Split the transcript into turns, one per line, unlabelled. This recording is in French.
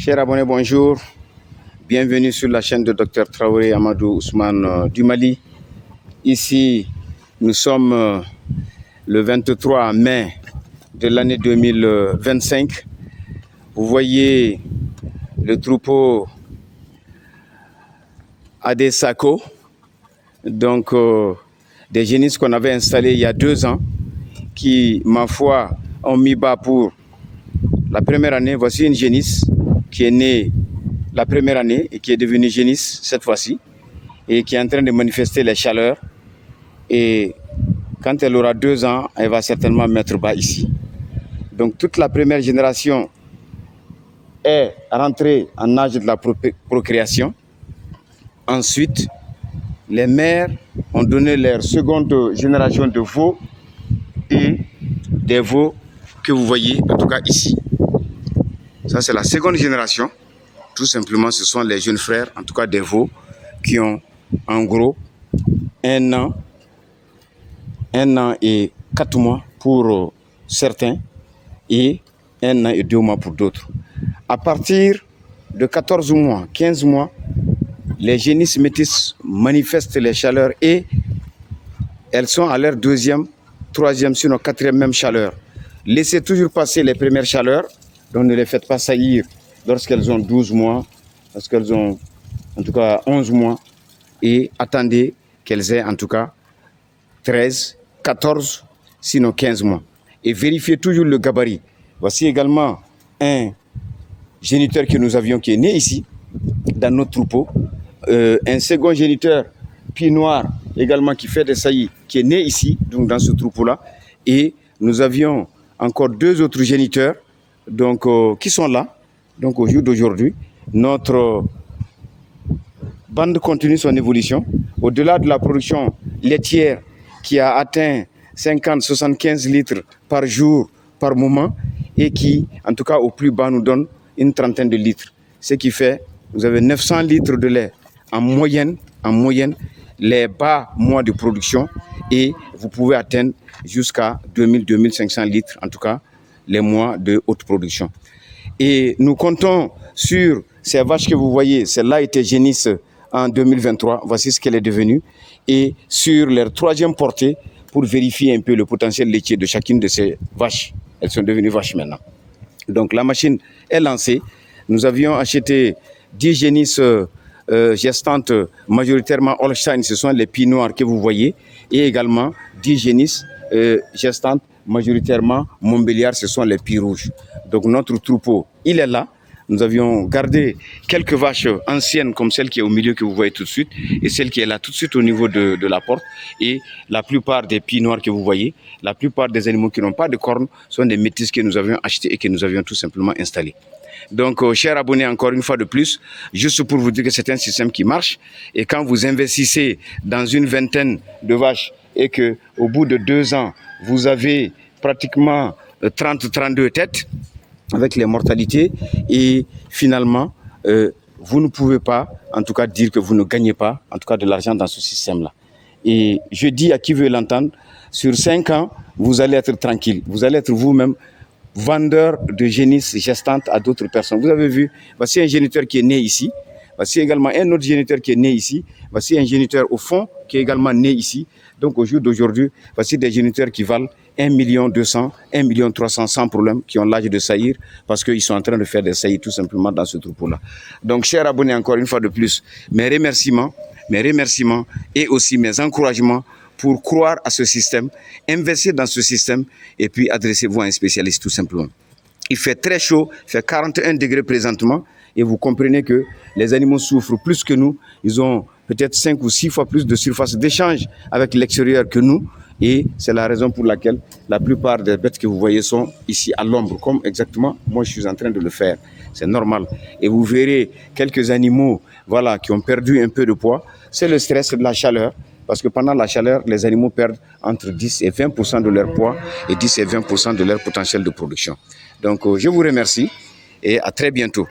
Chers abonnés, bonjour. Bienvenue sur la chaîne de Dr Traoré Amadou Ousmane du Mali. Ici, nous sommes le 23 mai de l'année 2025. Vous voyez le troupeau Adesako, donc des génisses qu'on avait installés il y a 2 ans, qui, ma foi, ont mis bas pour la première année. Voici une génisse qui est née la première année et qui est devenue génisse cette fois-ci et qui est en train de manifester les chaleurs. Et quand elle aura 2 ans, elle va certainement mettre bas ici. Donc toute la première génération est rentrée en âge de la procréation. Ensuite, les mères ont donné leur seconde génération de veaux et des veaux que vous voyez en tout cas ici. Ça, c'est la seconde génération. Tout simplement, ce sont les jeunes frères, en tout cas des veaux, qui ont en gros 1 an et 4 mois pour certains et 1 an et 2 mois pour d'autres. À partir de 14 mois, 15 mois, les génisses métisses manifestent les chaleurs et elles sont à leur 2e, 3e, sinon 4e même chaleur. Laissez toujours passer les premières chaleurs, donc ne les faites pas saillir lorsqu'elles ont 12 mois, lorsqu'elles ont en tout cas 11 mois, et attendez qu'elles aient en tout cas 13, 14, sinon 15 mois. Et vérifiez toujours le gabarit. Voici également un géniteur que nous avions qui est né ici, dans notre troupeau. Un second géniteur, pied noir, également qui fait des saillies, qui est né ici, donc dans ce troupeau-là. Et nous avions encore 2 autres géniteurs donc, qui sont là. Donc au jour d'aujourd'hui, notre bande continue son évolution. Au-delà de la production laitière qui a atteint 50-75 litres par jour, par moment, et qui, en tout cas au plus bas, nous donne une trentaine de litres. Ce qui fait, vous avez 900 litres de lait en moyenne, les bas mois de production, et vous pouvez atteindre jusqu'à 2000-2500 litres, en tout cas les mois de haute production. Et nous comptons sur ces vaches que vous voyez, celle-là était génisse en 2023, voici ce qu'elle est devenue, et sur leur 3e portée pour vérifier un peu le potentiel laitier de chacune de ces vaches. Elles sont devenues vaches maintenant. Donc la machine est lancée. Nous avions acheté 10 génisses gestantes, majoritairement Holstein, ce sont les pieds noirs que vous voyez, et également 10 génisses gestantes, majoritairement Montbéliard, ce sont les pieds rouges. Donc notre troupeau, il est là. Nous avions gardé quelques vaches anciennes comme celle qui est au milieu que vous voyez tout de suite et celle qui est là tout de suite au niveau de la porte. Et la plupart des pieds noirs que vous voyez, la plupart des animaux qui n'ont pas de cornes sont des métis que nous avions achetés et que nous avions tout simplement installés. Donc, chers abonnés, encore une fois de plus, juste pour vous dire que c'est un système qui marche. Et quand vous investissez dans une vingtaine de vaches et qu'au bout de 2 ans, vous avez pratiquement 30-32 têtes, avec les mortalités, et finalement, vous ne pouvez pas, en tout cas, dire que vous ne gagnez pas, en tout cas, de l'argent dans ce système-là. Et je dis à qui veut l'entendre, sur 5 ans, vous allez être tranquille. Vous allez être vous-même vendeur de génisses gestantes à d'autres personnes. Vous avez vu, voici un géniteur qui est né ici. Voici également un autre géniteur qui est né ici. Voici un géniteur au fond qui est également né ici. Donc au jour d'aujourd'hui, voici des géniteurs qui valent 1,2 million, 1,3 million sans problème, qui ont l'âge de saillir parce qu'ils sont en train de faire des saillies tout simplement dans ce troupeau-là. Donc chers abonnés, encore une fois de plus, mes remerciements et aussi mes encouragements pour croire à ce système, investir dans ce système et puis adressez-vous à un spécialiste tout simplement. Il fait très chaud, il fait 41 degrés présentement. Et vous comprenez que les animaux souffrent plus que nous. Ils ont peut-être 5 ou 6 fois plus de surface d'échange avec l'extérieur que nous. Et c'est la raison pour laquelle la plupart des bêtes que vous voyez sont ici à l'ombre, comme exactement moi je suis en train de le faire. C'est normal. Et vous verrez quelques animaux voilà, qui ont perdu un peu de poids. C'est le stress de la chaleur. Parce que pendant la chaleur, les animaux perdent entre 10 et 20% de leur poids et 10 et 20% de leur potentiel de production. Donc je vous remercie et à très bientôt.